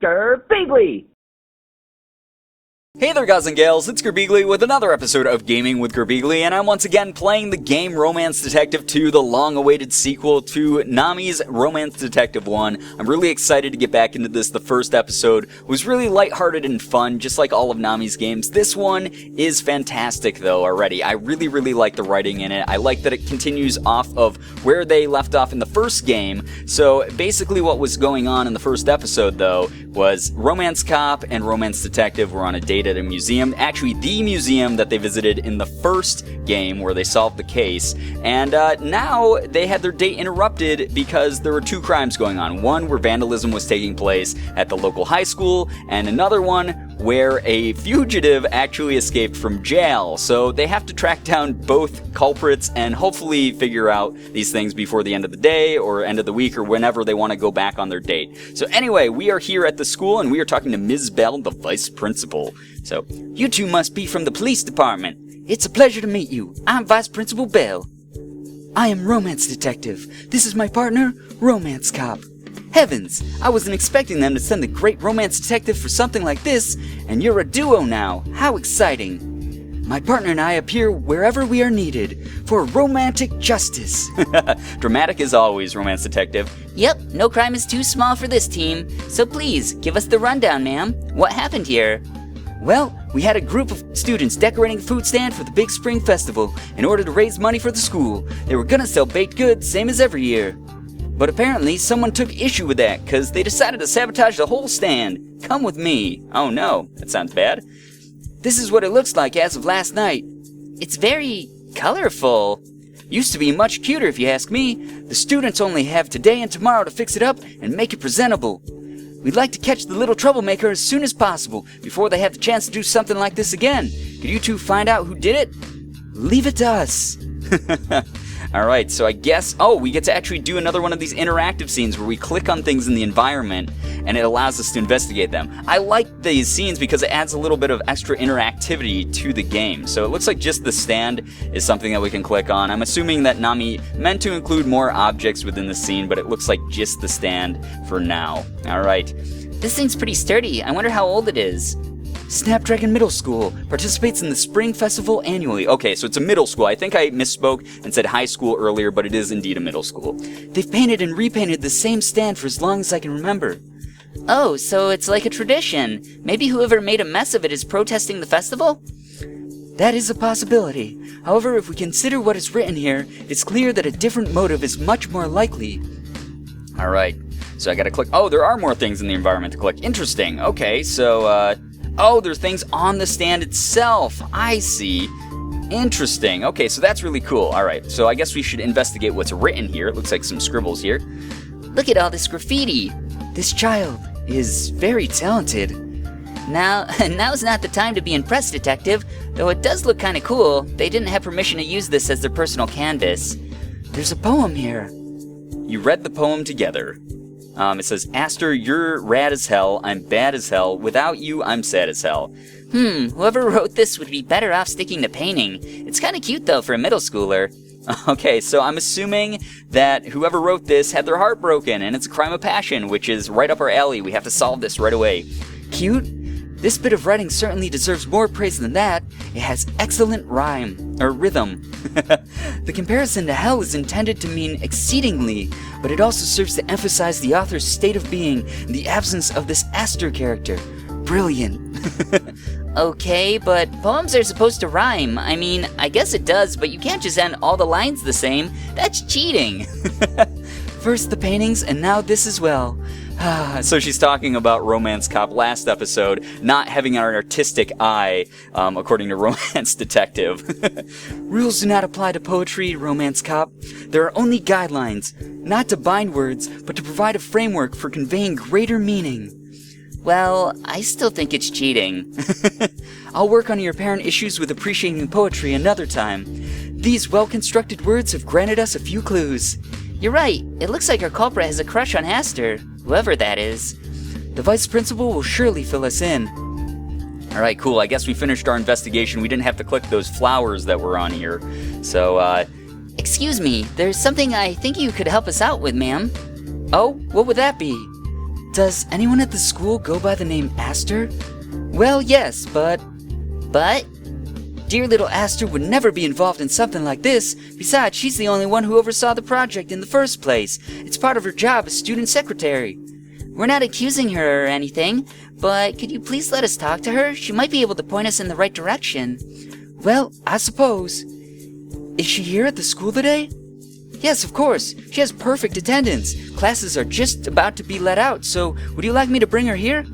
Girbeagly! Hey there guys and gals, it's Girbeagly with another episode of Gaming with Girbeagly, and I'm once again playing the game Romance Detective 2, the long-awaited sequel to Nami's Romance Detective 1. I'm really excited to get back into this. The first episode was really lighthearted and fun, just like all of Nami's games. This one is fantastic though already. I really like the writing in it. I like that it continues off of where they left off in the first game. So basically what was going on in the first episode though was Romance Cop and Romance Detective were on a date at a museum, actually the museum that they visited in the first game where they solved the case, and now they had their date interrupted because there were two crimes going on. One where vandalism was taking place at the local high school, and another one where a fugitive actually escaped from jail. So they have to track down both culprits and hopefully figure out these things before the end of the day or end of the week or whenever they want to go back on their date. So anyway, we are here at the school and we are talking to Ms. Bell, the vice principal. So, you two must be from the police department. It's a pleasure to meet you. I'm Vice Principal Bell. I am Romance Detective. This is my partner, Romance Cop. Heavens, I wasn't expecting them to send the great Romance Detective for something like this, and you're a duo now. How exciting. My partner and I appear wherever we are needed for romantic justice. Dramatic as always, Romance Detective. Yep, no crime is too small for this team. So please, give us the rundown, ma'am. What happened here? Well, we had a group of students decorating a food stand for the big spring festival in order to raise money for the school. They were gonna sell baked goods, same as every year. But apparently someone took issue with that, cause they decided to sabotage the whole stand. Come with me. Oh no, that sounds bad. This is what it looks like as of last night. It's very colorful. Used to be much cuter if you ask me. The students only have today and tomorrow to fix it up and make it presentable. We'd like to catch the little troublemaker as soon as possible, before they have the chance to do something like this again. Could you two find out who did it? Leave it to us. Alright, so I guess, we get to actually do another one of these interactive scenes where we click on things in the environment and it allows us to investigate them. I like these scenes because it adds a little bit of extra interactivity to the game. So it looks like just the stand is something that we can click on. I'm assuming that Nami meant to include more objects within the scene, but it looks like just the stand for now. Alright. This thing's pretty sturdy. I wonder how old it is. Snapdragon Middle School participates in the Spring Festival annually. Okay, so it's a middle school. I think I misspoke and said high school earlier, but it is indeed a middle school. They've painted and repainted the same stand for as long as I can remember. Oh, so it's like a tradition. Maybe whoever made a mess of it is protesting the festival? That is a possibility. However, if we consider what is written here, it's clear that a different motive is much more likely. Alright, so I gotta click. Oh, there are more things in the environment to click. Interesting. Okay, so, there's things on the stand itself. I see. Interesting. Okay, so that's really cool. Alright, so I guess we should investigate what's written here. It looks like some scribbles here. Look at all this graffiti. This child is very talented. Now's not the time to be impressed, Detective. Though it does look kinda cool. They didn't have permission to use this as their personal canvas. There's a poem here. You read the poem together. It says, Aster, you're rad as hell, I'm bad as hell, without you, I'm sad as hell. Whoever wrote this would be better off sticking to painting. It's kinda cute though for a middle schooler. Okay, so I'm assuming that whoever wrote this had their heart broken, and it's a crime of passion, which is right up our alley. We have to solve this right away. Cute? This bit of writing certainly deserves more praise than that. It has excellent rhythm. The comparison to hell is intended to mean exceedingly, but it also serves to emphasize the author's state of being in the absence of this Aster character. Brilliant. Okay, but poems are supposed to rhyme. I mean, I guess it does, but you can't just end all the lines the same. That's cheating. First the paintings, and now this as well. So she's talking about Romance Cop last episode, not having an artistic eye, according to Romance Detective. Rules do not apply to poetry, Romance Cop. There are only guidelines, not to bind words, but to provide a framework for conveying greater meaning. Well, I still think it's cheating. I'll work on your apparent issues with appreciating poetry another time. These well-constructed words have granted us a few clues. You're right. It looks like our culprit has a crush on Aster, whoever that is. The vice principal will surely fill us in. Alright, cool. I guess we finished our investigation. We didn't have to click those flowers that were on here. So, Excuse me, there's something I think you could help us out with, ma'am. Oh, what would that be? Does anyone at the school go by the name Aster? Well, yes, but... But? Dear little Aster would never be involved in something like this. Besides, she's the only one who oversaw the project in the first place. It's part of her job as student secretary. We're not accusing her or anything, but could you please let us talk to her? She might be able to point us in the right direction. Well, I suppose. Is she here at the school today? Yes, of course. She has perfect attendance. Classes are just about to be let out, so would you like me to bring her here?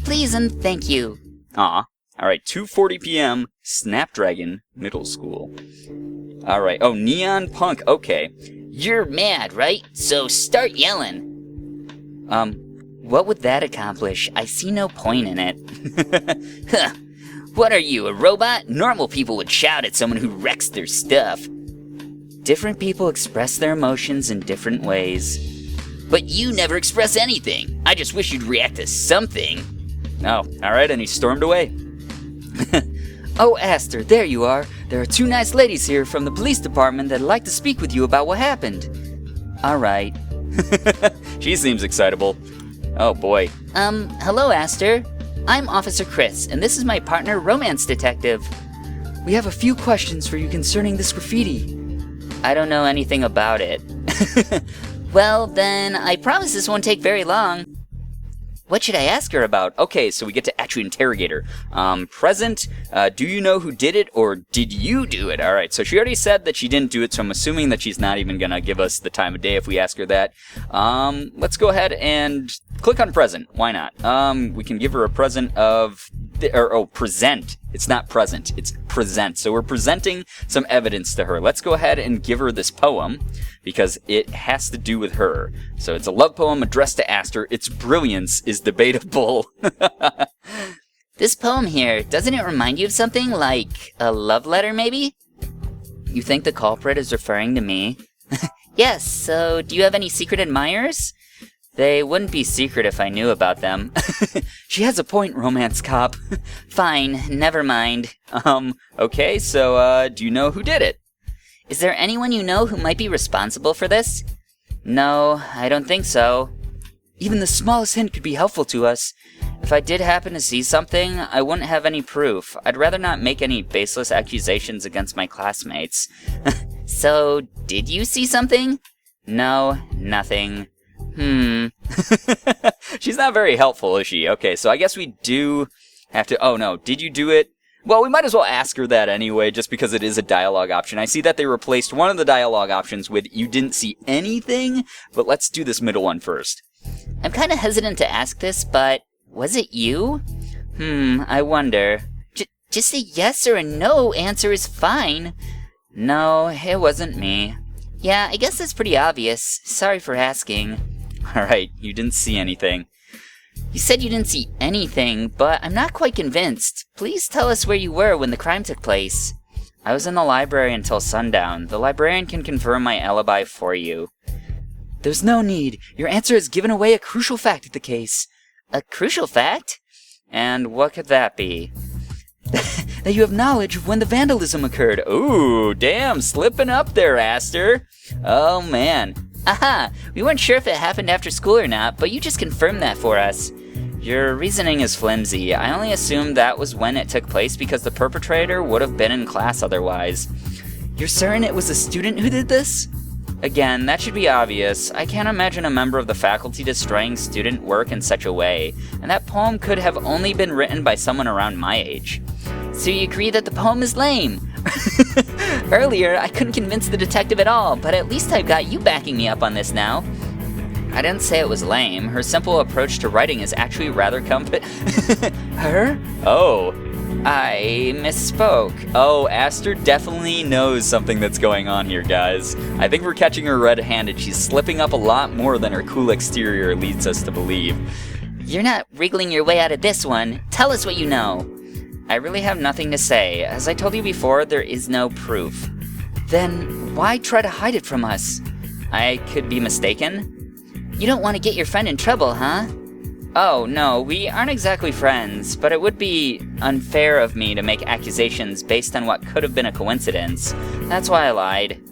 Please and thank you. Aw. Alright, 2:40 p.m., Snapdragon Middle School. Alright, oh, Neon Punk, okay. You're mad, right? So start yelling. What would that accomplish? I see no point in it. Huh. What are you, a robot? Normal people would shout at someone who wrecks their stuff. Different people express their emotions in different ways. But you never express anything. I just wish you'd react to something. Oh, alright, and he stormed away. Oh, Aster, there you are. There are two nice ladies here from the police department that'd like to speak with you about what happened. Alright. She seems excitable. Oh, boy. Hello, Aster. I'm Officer Chris, and this is my partner, Romance Detective. We have a few questions for you concerning this graffiti. I don't know anything about it. Well, then, I promise this won't take very long. What should I ask her about? Okay, so we get to actually interrogate her. Present, do you know who did it, or did you do it? Alright, so she already said that she didn't do it, so I'm assuming that she's not even gonna give us the time of day if we ask her that. Let's go ahead and click on present. Why not? We can give her a present of... present. It's not present, it's present. So we're presenting some evidence to her. Let's go ahead and give her this poem, because it has to do with her. So it's a love poem addressed to Aster. Its brilliance is debatable. This poem here, doesn't it remind you of something like a love letter, maybe? You think the culprit is referring to me? Yes, so do you have any secret admirers? They wouldn't be secret if I knew about them. She has a point, romance cop. Fine, never mind. Okay, so, do you know who did it? Is there anyone you know who might be responsible for this? No, I don't think so. Even the smallest hint could be helpful to us. If I did happen to see something, I wouldn't have any proof. I'd rather not make any baseless accusations against my classmates. So, did you see something? No, nothing. She's not very helpful, is she? Okay, so I guess we do have to... Oh, no. Did you do it? Well, we might as well ask her that anyway, just because it is a dialogue option. I see that they replaced one of the dialogue options with you didn't see anything, but let's do this middle one first. I'm kind of hesitant to ask this, but was it you? I wonder. Just a yes or a no answer is fine. No, it wasn't me. Yeah, I guess that's pretty obvious. Sorry for asking. Alright, you didn't see anything. You said you didn't see anything, but I'm not quite convinced. Please tell us where you were when the crime took place. I was in the library until sundown. The librarian can confirm my alibi for you. There's no need. Your answer has given away a crucial fact of the case. A crucial fact? And what could that be? That you have knowledge of when the vandalism occurred. Ooh, damn, slipping up there, Aster. Oh, man. Aha! We weren't sure if it happened after school or not, but you just confirmed that for us. Your reasoning is flimsy. I only assumed that was when it took place because the perpetrator would have been in class otherwise. You're certain it was a student who did this? Again, that should be obvious. I can't imagine a member of the faculty destroying student work in such a way, and that poem could have only been written by someone around my age. So you agree that the poem is lame? Earlier, I couldn't convince the detective at all, but at least I've got you backing me up on this now. I didn't say it was lame. Her simple approach to writing is actually rather Her? Oh, I misspoke. Oh, Aster definitely knows something that's going on here, guys. I think we're catching her red-handed. She's slipping up a lot more than her cool exterior leads us to believe. You're not wriggling your way out of this one. Tell us what you know. I really have nothing to say. As I told you before, there is no proof. Then why try to hide it from us? I could be mistaken? You don't want to get your friend in trouble, huh? Oh, no, we aren't exactly friends, but it would be unfair of me to make accusations based on what could have been a coincidence. That's why I lied.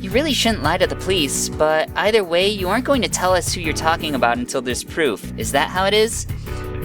You really shouldn't lie to the police, but either way, you aren't going to tell us who you're talking about until there's proof. Is that how it is?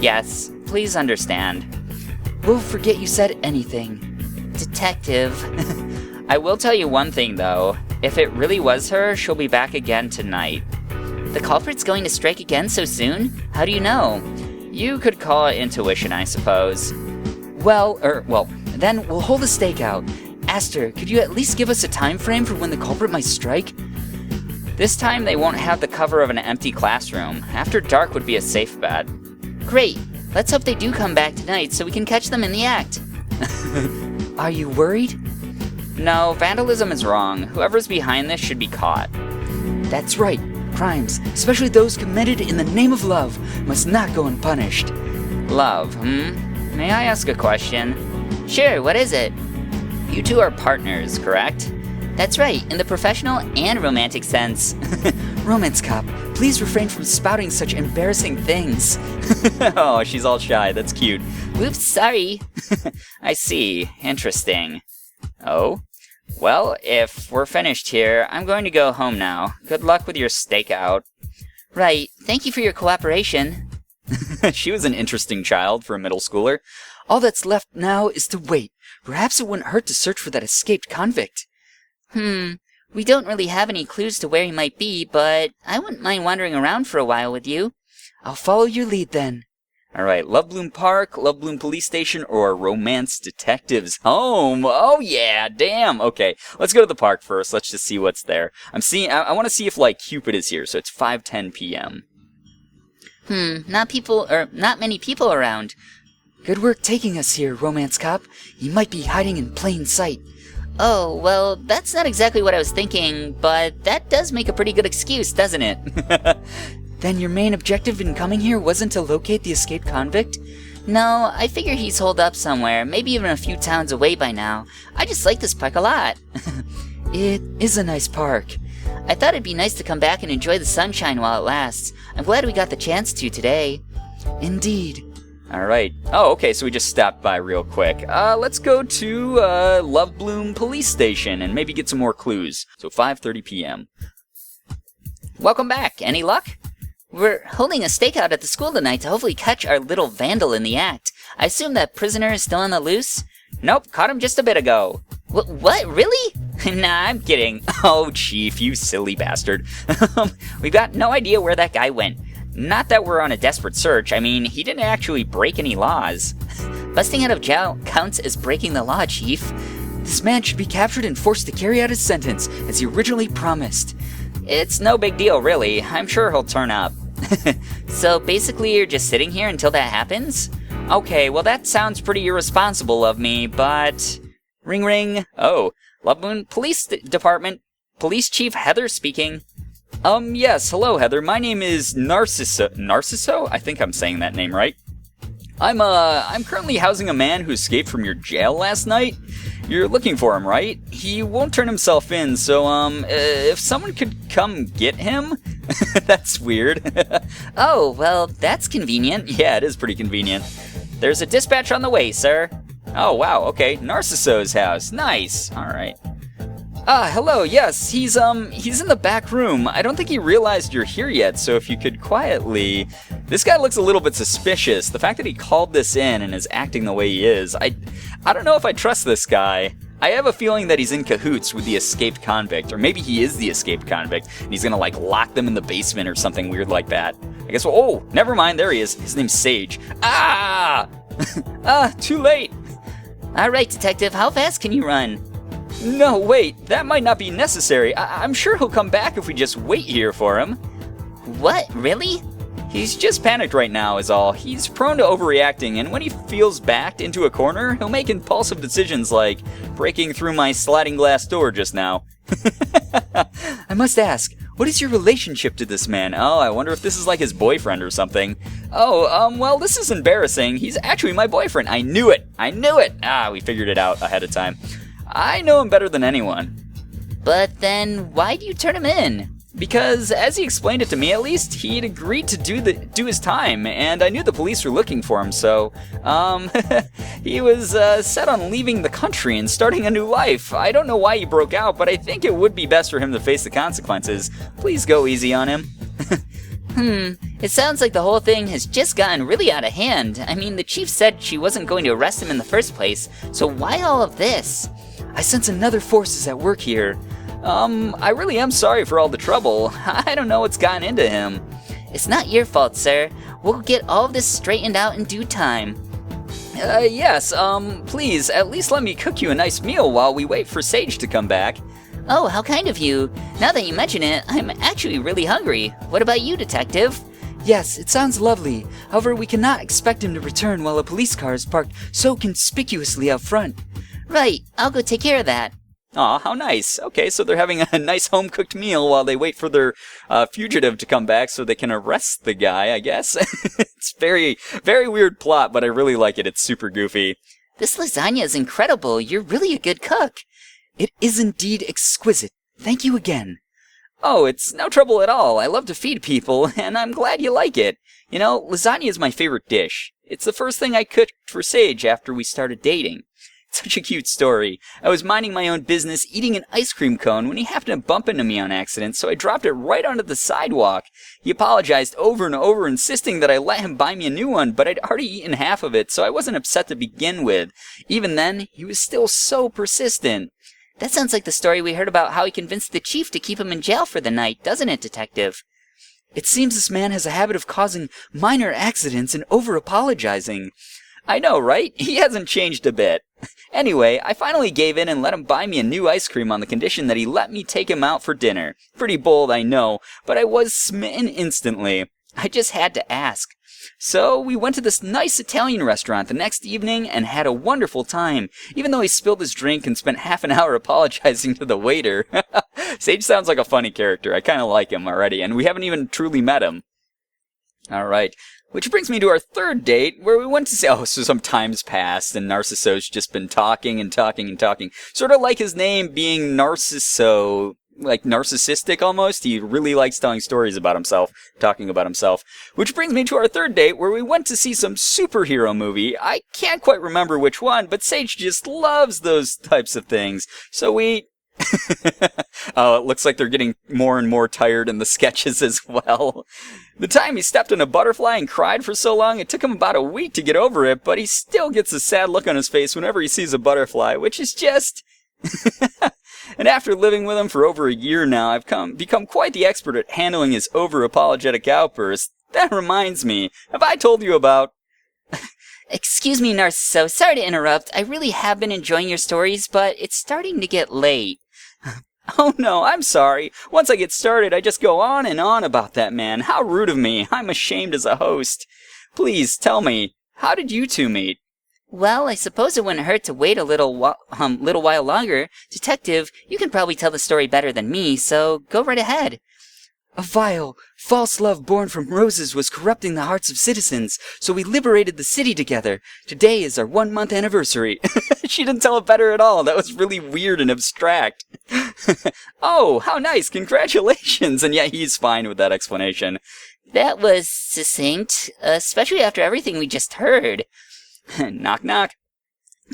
Yes, please understand. We'll forget you said anything. Detective. I will tell you one thing, though. If it really was her, she'll be back again tonight. The culprit's going to strike again so soon? How do you know? You could call it intuition, I suppose. Well, then we'll hold a stakeout. Aster, could you at least give us a time frame for when the culprit might strike? This time they won't have the cover of an empty classroom. After dark would be a safe bet. Great. Let's hope they do come back tonight so we can catch them in the act. Are you worried? No, vandalism is wrong. Whoever's behind this should be caught. That's right. Crimes, especially those committed in the name of love, must not go unpunished. Love, May I ask a question? Sure, what is it? You two are partners, correct? That's right, in the professional and romantic sense. Romance cop, please refrain from spouting such embarrassing things. Oh, she's all shy. That's cute. Whoops, sorry. I see. Interesting. Oh? Well, if we're finished here, I'm going to go home now. Good luck with your stakeout. Right. Thank you for your cooperation. She was an interesting child for a middle schooler. All that's left now is to wait. Perhaps it wouldn't hurt to search for that escaped convict. We don't really have any clues to where he might be, but I wouldn't mind wandering around for a while with you. I'll follow your lead then. All right, Love Bloom Park, Love Bloom Police Station, or Romance Detectives Home? Oh yeah, damn. Okay, let's go to the park first. Let's just see what's there. I want to see if like Cupid is here. So it's 5:10 p.m. Not many people around. Good work taking us here, Romance Cop. He might be hiding in plain sight. Oh, well, that's not exactly what I was thinking, but that does make a pretty good excuse, doesn't it? Then your main objective in coming here wasn't to locate the escaped convict? No, I figure he's holed up somewhere, maybe even a few towns away by now. I just like this park a lot. It is a nice park. I thought it'd be nice to come back and enjoy the sunshine while it lasts. I'm glad we got the chance to today. Indeed. All right. Oh, okay, so we just stopped by real quick. Let's go to Love Bloom Police Station and maybe get some more clues. So 5:30 p.m. Welcome back. Any luck? We're holding a stakeout at the school tonight to hopefully catch our little vandal in the act. I assume that prisoner is still on the loose? Nope, caught him just a bit ago. What? Really? Nah, I'm kidding. Oh, Chief, you silly bastard. We've got no idea where that guy went. Not that we're on a desperate search. I mean, he didn't actually break any laws. Busting out of jail counts as breaking the law, Chief. This man should be captured and forced to carry out his sentence, as he originally promised. It's no big deal, really. I'm sure he'll turn up. So basically you're just sitting here until that happens? Okay, well that sounds pretty irresponsible of me, but... Ring ring. Oh, Love Bloom Police Department. Police Chief Heather speaking. Yes, hello Heather. My name is Narcisso. Narcisso? I think I'm saying that name right. I'm currently housing a man who escaped from your jail last night. You're looking for him, right? He won't turn himself in, so, if someone could come get him? That's weird. Oh, well, that's convenient. Yeah, it is pretty convenient. There's a dispatch on the way, sir. Oh, wow, okay. Narcisso's house. Nice. All right. Hello, yes, he's in the back room. I don't think he realized you're here yet, so if you could quietly... This guy looks a little bit suspicious. The fact that he called this in and is acting the way he is, I don't know if I trust this guy. I have a feeling that he's in cahoots with the escaped convict, or maybe he is the escaped convict, and he's gonna, like, lock them in the basement or something weird like that. I guess, oh, never mind, there he is. His name's Sage. Ah! Too late. All right, Detective, how fast can you run? No, wait, that might not be necessary. I'm sure he'll come back if we just wait here for him. What, really? He's just panicked right now is all. He's prone to overreacting, and when he feels backed into a corner, he'll make impulsive decisions like breaking through my sliding glass door just now. I must ask, what is your relationship to this man? Oh, I wonder if this is like his boyfriend or something. Oh, well, this is embarrassing. He's actually my boyfriend. I knew it. We figured it out ahead of time. I know him better than anyone. But then, why do you turn him in? Because, as he explained it to me at least, he'd agreed to do his time, and I knew the police were looking for him, so, he was set on leaving the country and starting a new life. I don't know why he broke out, but I think it would be best for him to face the consequences. Please go easy on him. It sounds like the whole thing has just gotten really out of hand. I mean, the chief said she wasn't going to arrest him in the first place, so why all of this? I sense another force is at work here. I really am sorry for all the trouble. I don't know what's gotten into him. It's not your fault, sir. We'll get all of this straightened out in due time. Yes, please, at least let me cook you a nice meal while we wait for Sage to come back. Oh, how kind of you. Now that you mention it, I'm actually really hungry. What about you, detective? Yes, it sounds lovely. However, we cannot expect him to return while a police car is parked so conspicuously out front. Right, I'll go take care of that. Aw, how nice. Okay, so they're having a nice home-cooked meal while they wait for their fugitive to come back so they can arrest the guy, I guess. It's very, very weird plot, but I really like it. It's super goofy. This lasagna is incredible. You're really a good cook. It is indeed exquisite. Thank you again. Oh, it's no trouble at all. I love to feed people, and I'm glad you like it. You know, lasagna is my favorite dish. It's the first thing I cooked for Sage after we started dating. Such a cute story. I was minding my own business eating an ice cream cone when he happened to bump into me on accident, so I dropped it right onto the sidewalk. He apologized over and over, insisting that I let him buy me a new one, but I'd already eaten half of it, so I wasn't upset to begin with. Even then, he was still so persistent. That sounds like the story we heard about how he convinced the chief to keep him in jail for the night, doesn't it, detective? It seems this man has a habit of causing minor accidents and over-apologizing. I know, right? He hasn't changed a bit. Anyway, I finally gave in and let him buy me a new ice cream on the condition that he let me take him out for dinner. Pretty bold, I know, but I was smitten instantly. I just had to ask. So we went to this nice Italian restaurant the next evening and had a wonderful time, even though he spilled his drink and spent half an hour apologizing to the waiter. Sage sounds like a funny character. I kind of like him already, and we haven't even truly met him. Alright, which brings me to our third date, where we went to see, so some time's passed, and Narcisso's just been talking and talking and talking. Sort of like his name being Narcisso, like narcissistic almost. He really likes telling stories about himself, talking about himself. Which brings me to our third date, where we went to see some superhero movie. I can't quite remember which one, but Sage just loves those types of things. So we... Oh, it looks like they're getting more and more tired in the sketches as well. The time he stepped on a butterfly and cried for so long, it took him about a week to get over it, but he still gets a sad look on his face whenever he sees a butterfly, which is just... And after living with him for over a year now, I've become quite the expert at handling his over-apologetic outbursts. That reminds me, have I told you about... Excuse me, Narciso, sorry to interrupt. I really have been enjoying your stories, but it's starting to get late. Oh no, I'm sorry. Once I get started, I just go on and on about that man. How rude of me. I'm ashamed as a host. Please, tell me, how did you two meet? Well, I suppose it wouldn't hurt to wait a little while longer. Detective, you can probably tell the story better than me, so go right ahead. A vile, false love born from roses was corrupting the hearts of citizens, so we liberated the city together. Today is our 1-month anniversary. She didn't tell it better at all. That was really weird and abstract. Oh, how nice. Congratulations. And yet he's fine with that explanation. That was succinct, especially after everything we just heard. Knock, knock.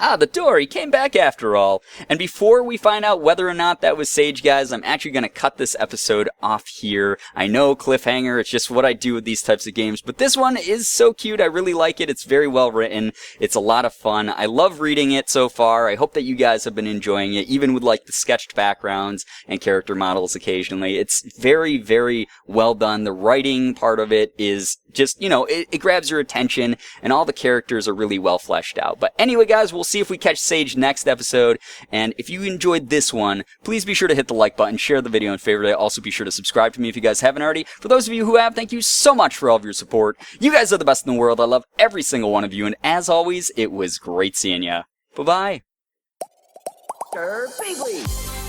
Ah, the door. He came back after all. And before we find out whether or not that was Sage, guys, I'm actually going to cut this episode off here. I know, cliffhanger, it's just what I do with these types of games. But this one is so cute. I really like it. It's very well written. It's a lot of fun. I love reading it so far. I hope that you guys have been enjoying it, even with like the sketched backgrounds and character models occasionally. It's very, very well done. The writing part of it is just, you know, it grabs your attention, and all the characters are really well fleshed out. But anyway, guys, we'll see if we catch Sage next episode. And if you enjoyed this one, please be sure to hit the like button, share the video, and favorite it. Also, be sure to subscribe to me if you guys haven't already. For those of you who have, thank you so much for all of your support. You guys are the best in the world. I love every single one of you. And as always, it was great seeing ya. Bye-bye. Girbeagly.